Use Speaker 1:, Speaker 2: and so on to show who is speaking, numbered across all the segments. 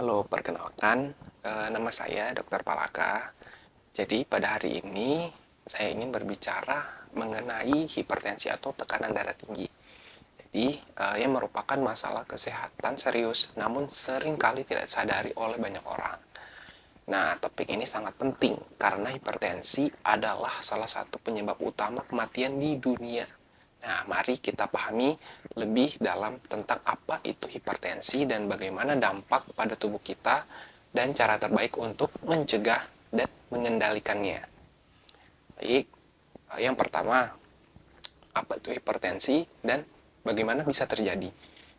Speaker 1: Halo, perkenalkan, nama saya Dr. Palaka. Jadi pada hari ini saya ingin berbicara mengenai hipertensi atau tekanan darah tinggi. Jadi yang merupakan masalah kesehatan serius, namun seringkali tidak disadari oleh banyak orang. Nah, topik ini sangat penting karena hipertensi adalah salah satu penyebab utama kematian di dunia. Nah, mari kita pahami lebih dalam tentang apa itu hipertensi dan bagaimana dampak pada tubuh kita dan cara terbaik untuk mencegah dan mengendalikannya. Baik, yang pertama, apa itu hipertensi dan bagaimana bisa terjadi?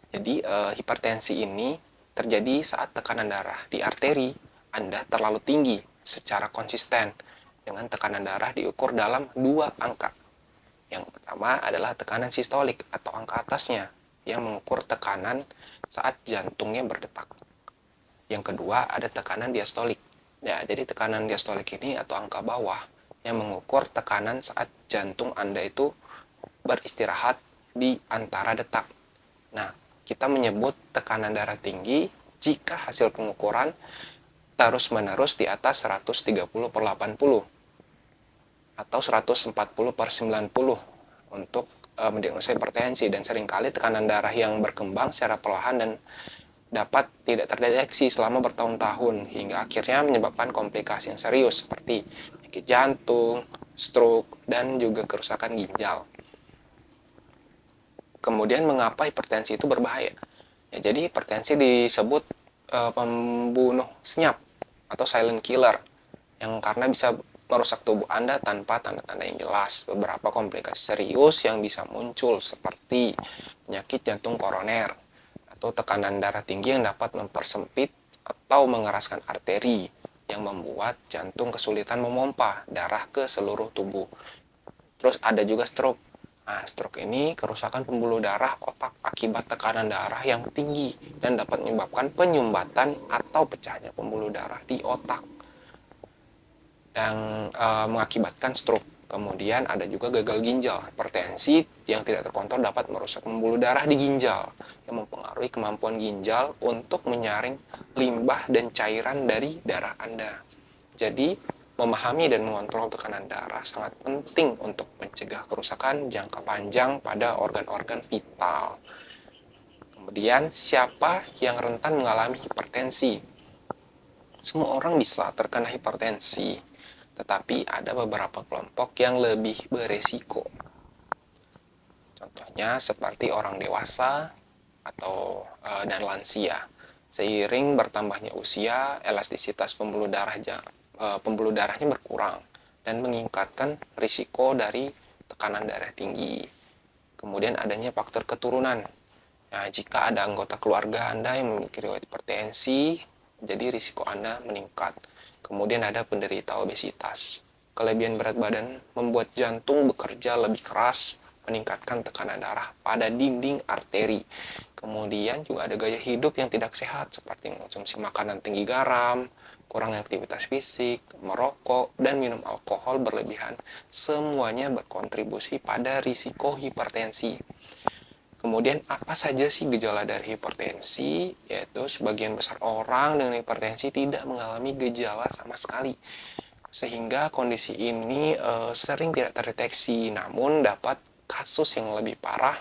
Speaker 1: Jadi, hipertensi ini terjadi saat tekanan darah di arteri Anda terlalu tinggi secara konsisten dengan tekanan darah diukur dalam dua angka. Yang pertama adalah tekanan sistolik atau angka atasnya yang mengukur tekanan saat jantungnya berdetak. Yang kedua ada tekanan diastolik. Ya, jadi tekanan diastolik ini atau angka bawah yang mengukur tekanan saat jantung Anda itu beristirahat di antara detak. Nah, kita menyebut tekanan darah tinggi jika hasil pengukuran terus-menerus di atas 130/80 atau 140/90 untuk mendiagnosa hipertensi, dan seringkali tekanan darah yang berkembang secara perlahan dan dapat tidak terdeteksi selama bertahun-tahun hingga akhirnya menyebabkan komplikasi yang serius seperti penyakit jantung, stroke, dan juga kerusakan ginjal. Kemudian mengapa hipertensi itu berbahaya? Ya, jadi hipertensi disebut pembunuh senyap atau silent killer yang karena bisa merusak tubuh Anda tanpa tanda-tanda yang jelas. Beberapa komplikasi serius yang bisa muncul seperti penyakit jantung koroner atau tekanan darah tinggi yang dapat mempersempit atau mengeraskan arteri yang membuat jantung kesulitan memompa darah ke seluruh tubuh. Terus ada juga stroke. Nah, stroke ini kerusakan pembuluh darah otak akibat tekanan darah yang tinggi dan dapat menyebabkan penyumbatan atau pecahnya pembuluh darah di otak yang mengakibatkan stroke. Kemudian ada juga gagal ginjal. Hipertensi yang tidak terkontrol dapat merusak pembuluh darah di ginjal yang mempengaruhi kemampuan ginjal untuk menyaring limbah dan cairan dari darah Anda. Jadi, memahami dan mengontrol tekanan darah sangat penting untuk mencegah kerusakan jangka panjang pada organ-organ vital. Kemudian, siapa yang rentan mengalami hipertensi? Semua orang bisa terkena hipertensi, tetapi ada beberapa kelompok yang lebih beresiko. Contohnya seperti orang dewasa atau dan lansia. Seiring bertambahnya usia, elastisitas pembuluh darahnya berkurang dan meningkatkan risiko dari tekanan darah tinggi. Kemudian adanya faktor keturunan. Nah, jika ada anggota keluarga Anda yang memiliki riwayat hipertensi, jadi risiko Anda meningkat. Kemudian ada penderita obesitas. Kelebihan berat badan membuat jantung bekerja lebih keras, meningkatkan tekanan darah pada dinding arteri. Kemudian juga ada gaya hidup yang tidak sehat seperti mengonsumsi makanan tinggi garam, kurang aktivitas fisik, merokok, dan minum alkohol berlebihan. Semuanya berkontribusi pada risiko hipertensi. Kemudian apa saja sih gejala dari hipertensi? Yaitu sebagian besar orang dengan hipertensi tidak mengalami gejala sama sekali. Sehingga kondisi ini sering tidak terdeteksi, namun dapat kasus yang lebih parah.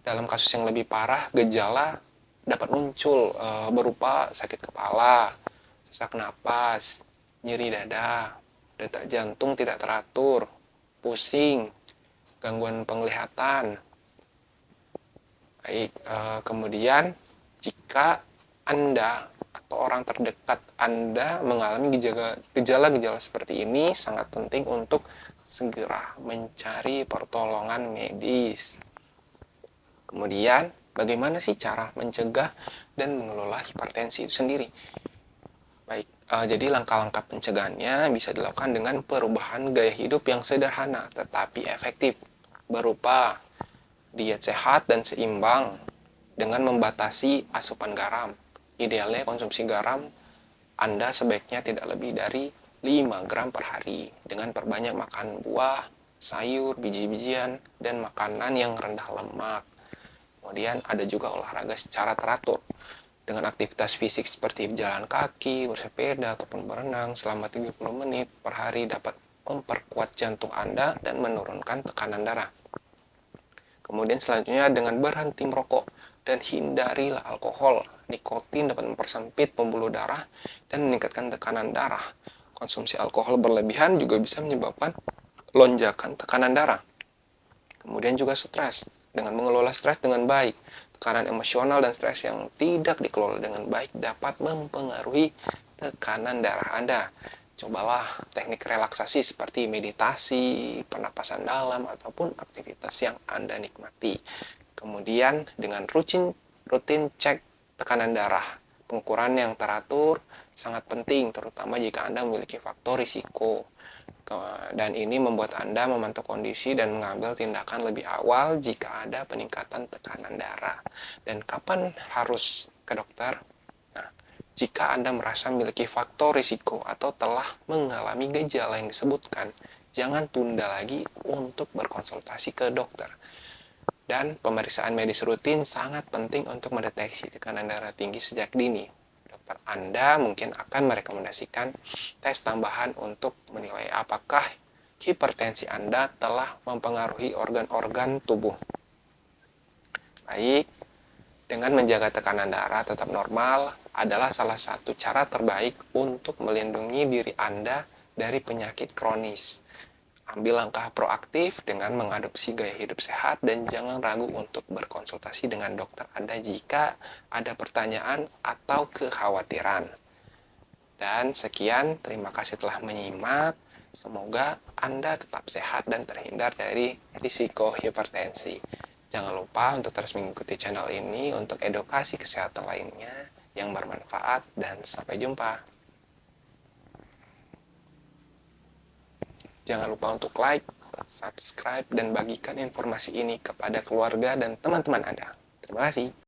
Speaker 1: Dalam kasus yang lebih parah, gejala dapat muncul berupa sakit kepala, sesak napas, nyeri dada, detak jantung tidak teratur, pusing, gangguan penglihatan. Baik, kemudian jika Anda atau orang terdekat Anda mengalami gejala-gejala seperti ini, sangat penting untuk segera mencari pertolongan medis. Kemudian, bagaimana sih cara mencegah dan mengelola hipertensi itu sendiri? Baik, jadi langkah-langkah pencegahannya bisa dilakukan dengan perubahan gaya hidup yang sederhana tetapi efektif, berupa diet sehat dan seimbang dengan membatasi asupan garam. Idealnya konsumsi garam Anda sebaiknya tidak lebih dari 5 gram per hari dengan perbanyak makan buah, sayur, biji-bijian, dan makanan yang rendah lemak. Kemudian ada juga olahraga secara teratur. dengan aktivitas fisik seperti jalan kaki, bersepeda, ataupun berenang selama 30 menit per hari dapat memperkuat jantung Anda dan menurunkan tekanan darah. Kemudian selanjutnya dengan berhenti merokok dan hindarilah alkohol. Nikotin dapat mempersempit pembuluh darah dan meningkatkan tekanan darah. Konsumsi alkohol berlebihan juga bisa menyebabkan lonjakan tekanan darah. Kemudian juga stres. Dengan mengelola stres dengan baik, tekanan emosional dan stres yang tidak dikelola dengan baik dapat mempengaruhi tekanan darah Anda. Cobalah teknik relaksasi seperti meditasi, pernapasan dalam, ataupun aktivitas yang Anda nikmati. Kemudian dengan rutin cek tekanan darah. Pengukuran yang teratur sangat penting, terutama jika Anda memiliki faktor risiko. Dan ini membuat Anda memantau kondisi dan mengambil tindakan lebih awal jika ada peningkatan tekanan darah. Dan kapan harus ke dokter? Nah, jika Anda merasa memiliki faktor risiko atau telah mengalami gejala yang disebutkan, jangan tunda lagi untuk berkonsultasi ke dokter. Dan pemeriksaan medis rutin sangat penting untuk mendeteksi tekanan darah tinggi sejak dini. Dokter Anda mungkin akan merekomendasikan tes tambahan untuk menilai apakah hipertensi Anda telah mempengaruhi organ-organ tubuh. Baik, dengan menjaga tekanan darah tetap normal adalah salah satu cara terbaik untuk melindungi diri Anda dari penyakit kronis. Ambil langkah proaktif dengan mengadopsi gaya hidup sehat dan jangan ragu untuk berkonsultasi dengan dokter Anda jika ada pertanyaan atau kekhawatiran. Dan sekian, terima kasih telah menyimak. Semoga Anda tetap sehat dan terhindar dari risiko hipertensi. Jangan lupa untuk terus mengikuti channel ini untuk edukasi kesehatan lainnya yang bermanfaat dan sampai jumpa. Jangan lupa untuk like, subscribe, dan bagikan informasi ini kepada keluarga dan teman-teman Anda. Terima kasih.